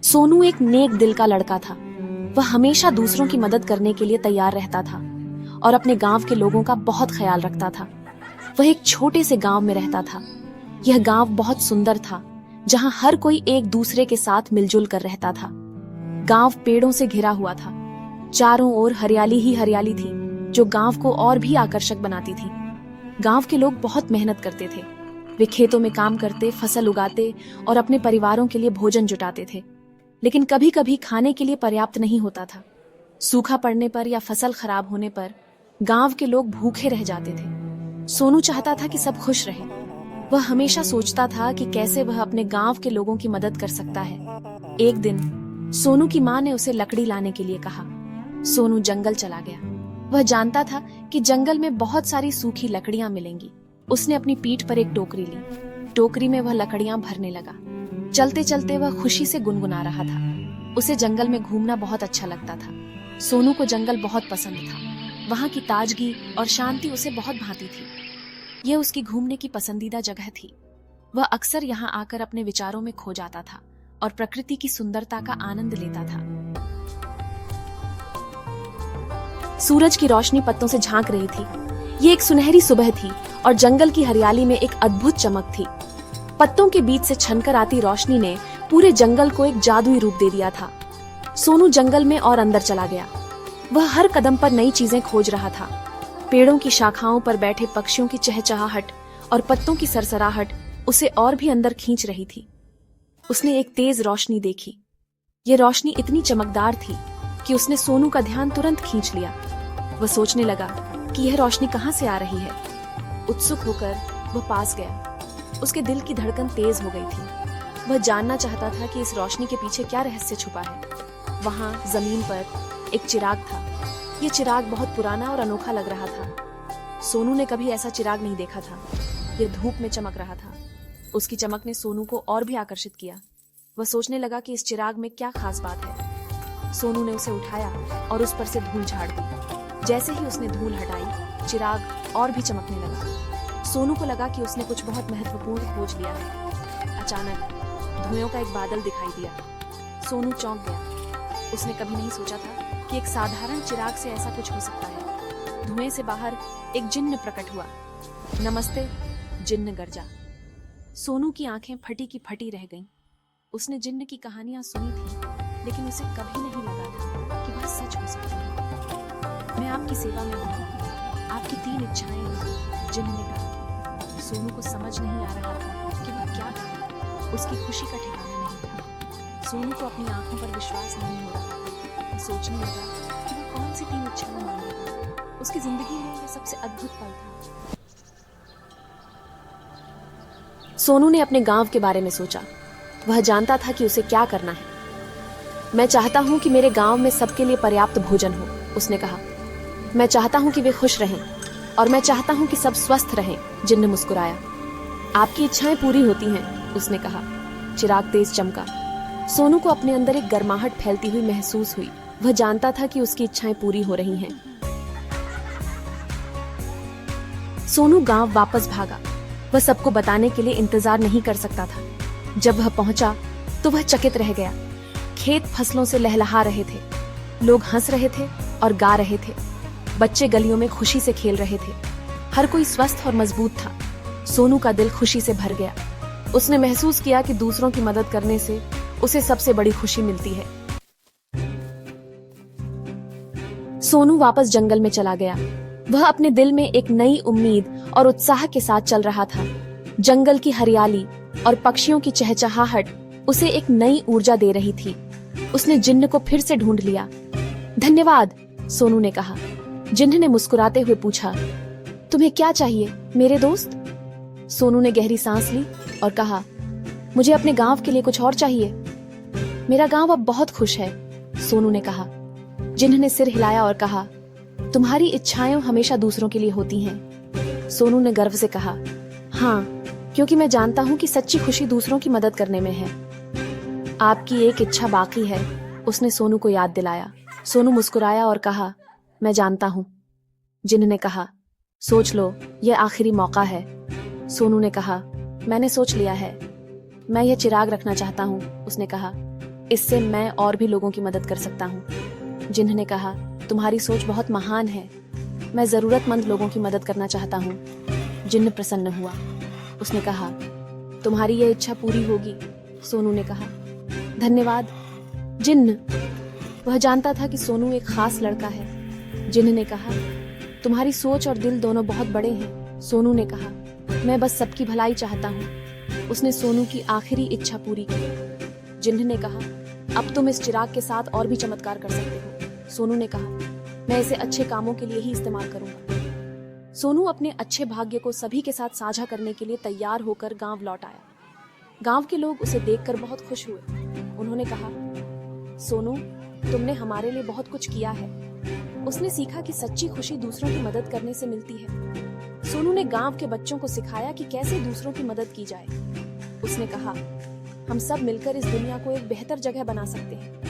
सोनू एक नेक दिल का लड़का था। वह हमेशा दूसरों की मदद करने के लिए तैयार रहता था और अपने गांव के लोगों का बहुत ख्याल रखता था। वह एक छोटे से गांव में रहता था। यह गांव बहुत सुंदर था, जहां हर कोई एक दूसरे के साथ मिलजुल कर रहता था। गांव पेड़ों से घिरा हुआ था। चारों ओर हरियाली ही हरियाली थी, जो गांव को और भी आकर्षक बनाती थी। गांव के लोग बहुत मेहनत करते थे। वे खेतों में काम करते, फसल उगाते और अपने परिवारों के लिए भोजन जुटाते थे। लेकिन कभी कभी खाने के लिए पर्याप्त नहीं होता था। सूखा पड़ने पर या फसल खराब होने पर गांव के लोग भूखे रह जाते थे। सोनू चाहता था कि सब खुश रहे। वह हमेशा सोचता था कि कैसे वह अपने गांव के लोगों की मदद कर सकता है। एक दिन सोनू की माँ ने उसे लकड़ी लाने के लिए कहा। सोनू जंगल चला गया। वह जानता था कि जंगल में बहुत सारी सूखी लकड़ियां मिलेंगी। उसने अपनी पीठ पर एक टोकरी ली। टोकरी में वह लकड़ियां भरने लगा। चलते चलते वह खुशी से गुनगुना रहा था। उसे जंगल में घूमना बहुत अच्छा लगता था। सोनू को जंगल बहुत पसंद था। वहां की ताजगी और शांति उसे बहुत भाती थी। यह उसकी घूमने की पसंदीदा जगह थी। वह अक्सर यहाँ आकर अपने विचारों में खो जाता था और प्रकृति की सुंदरता का आनंद लेता था। सूरज की रोशनी पत्तों से झांक रही थी। ये एक सुनहरी सुबह थी और जंगल की हरियाली में एक अद्भुत चमक थी। पत्तों के बीच से छनकर आती रोशनी ने पूरे जंगल को एक जादुई रूप दे दिया था। सोनू जंगल में और अंदर चला गया। वह हर कदम पर नई चीजें खोज रहा था। पेड़ों की शाखाओं पर बैठे पक्षियों की चहचहाहट और पत्तों की सरसराहट उसे और भी अंदर खींच रही थी। उसने एक तेज रोशनी देखी। ये रोशनी इतनी चमकदार थी कि उसने सोनू का ध्यान तुरंत खींच लिया। वह सोचने लगा कि यह रोशनी कहां से आ रही है। उत्सुक होकर वह पास गया। उसके दिल की धड़कन तेज हो गई थी। वह जानना चाहता था कि इस रोशनी के पीछे क्या रहस्य छुपा है। वहां जमीन पर एक चिराग था। यह चिराग बहुत पुराना और अनोखा लग रहा था। सोनू ने कभी ऐसा चिराग नहीं देखा था। यह धूप में चमक रहा था। उसकी चमक ने सोनू को और भी आकर्षित किया। वह सोचने लगा कि इस चिराग में क्या खास बात है। सोनू ने उसे उठाया और उस पर से धूल झाड़ दी। जैसे ही उसने धूल हटाई, चिराग और भी चमकने लगा। सोनू को लगा कि उसने कुछ बहुत महत्वपूर्ण खोज लिया है। अचानक धुएं का एक बादल दिखाई दिया। सोनू चौंक गया। उसने कभी नहीं सोचा था कि एक साधारण चिराग से ऐसा कुछ हो सकता है। धुएं से बाहर एक जिन्न प्रकट हुआ। नमस्ते, जिन्न गर्जा। सोनू की आंखें फटी की फटी रह गईं। उसने जिन्न की कहानियां सुनी थी, लेकिन उसे कभी नहीं लगा था कि वह सच हो सकती है। मैं आपकी सेवा में हूँ। आपकी 3 इच्छाएं हैं, जिन्न ने कहा। सोनू को समझ नहीं आ रहा था कि वह क्या करे। उसकी खुशी का ठिकाना नहीं था। सोनू को अपनी आंखों पर विश्वास नहीं हो रहा था। वह सोचने लगा कि वह कौन सी 3 इच्छाएं मांगेगा। उसकी जिंदगी में यह सबसे अद्भुत पल था। सोनू ने अपने गांव के बारे में सोचा। वह जानता था कि उसे क्या करना है। मैं चाहता हूं कि मेरे गांव में सबके लिए पर्याप्त भोजन हो, उसने कहा। मैं चाहता हूं कि वे खुश रहें और मैं चाहता हूं कि सब स्वस्थ रहें, जिन्न मुस्कुराया। आपकी इच्छाएं पूरी होती हैं, उसने कहा। चिराग तेज चमका। सोनू को अपने अंदर एक गर्माहट फैलती हुई महसूस हुई। वह जानता था कि उसकी इच्छाएं पूरी हो रही हैं। सोनू गांव वापस भागा। वह सबको बताने के लिए इंतजार नहीं कर सकता था। जब वह पहुंचा तो वह चकित रह गया। खेत फसलों से लहलहा रहे थे। लोग हंस रहे थे और गा रहे थे। बच्चे गलियों में खुशी से खेल रहे थे। हर कोई स्वस्थ और मजबूत था। सोनू का दिल खुशी से भर गया। उसने महसूस किया कि दूसरों की मदद करने से उसे सबसे बड़ी खुशी मिलती है। सोनू वापस जंगल में चला गया। वह अपने दिल में एक नई उम्मीद और उत्साह के साथ चल रहा था। जंगल की हरियाली और पक्षियों की चहचहाहट उसे एक नई ऊर्जा दे रही थी। उसने जिन्न को फिर से ढूंढ लिया। धन्यवाद, सोनू ने कहा। जिन्न ने मुस्कुराते हुए पूछा, तुम्हें क्या चाहिए मेरे दोस्त? सोनू ने गहरी सांस ली और कहा, मुझे अपने गांव के लिए कुछ और चाहिए। मेरा गांव अब बहुत खुश है, सोनू ने कहा। जिन्न ने सिर हिलाया और कहा, तुम्हारी इच्छाएं हमेशा दूसरों के लिए होती हैं। सोनू ने गर्व से कहा, हाँ, क्योंकि मैं जानता हूं कि सच्ची खुशी दूसरों की मदद करने में है। आपकी एक इच्छा बाकी है, उसने सोनू को याद दिलाया। सोनू मुस्कुराया और कहा, मैं जानता हूं। जिन्न ने कहा, सोच लो, यह आखिरी मौका है। सोनू ने कहा, मैंने सोच लिया है। मैं यह चिराग रखना चाहता हूँ, उसने कहा। इससे मैं और भी लोगों की मदद कर सकता हूँ। जिन्न ने कहा, तुम्हारी सोच बहुत महान है। मैं जरूरतमंद लोगों की मदद करना चाहता हूँ। जिन्न प्रसन्न हुआ। उसने कहा, तुम्हारी यह इच्छा पूरी होगी। सोनू ने कहा, धन्यवाद जिन्न। वह जानता था कि सोनू एक खास लड़का है। जिन्न ने कहा, तुम्हारी सोच और दिल दोनों बहुत बड़े हैं। सोनू ने कहा, मैं बस सबकी भलाई चाहता हूँ। उसने सोनू की आखिरी इच्छा पूरी की। जिन्न ने कहा, अब तुम इस चिराग के साथ और भी चमत्कार कर सकते हो। सोनू ने कहा, मैं इसे अच्छे कामों के लिए ही इस्तेमाल करूंगा। सोनू अपने अच्छे भाग्य को सभी के साथ साझा करने के लिए तैयार होकर गांव लौट आया। गांव के लोग उसे देखकर बहुत खुश हुए। उन्होंने कहा, सोनू, तुमने हमारे लिए बहुत कुछ किया है। उसने सीखा कि सच्ची खुशी दूसरों की मदद करने से मिलती है। सोनू ने गांव के बच्चों को सिखाया कि कैसे दूसरों की मदद की जाए। उसने कहा, हम सब मिलकर इस दुनिया को एक बेहतर जगह बना सकते हैं।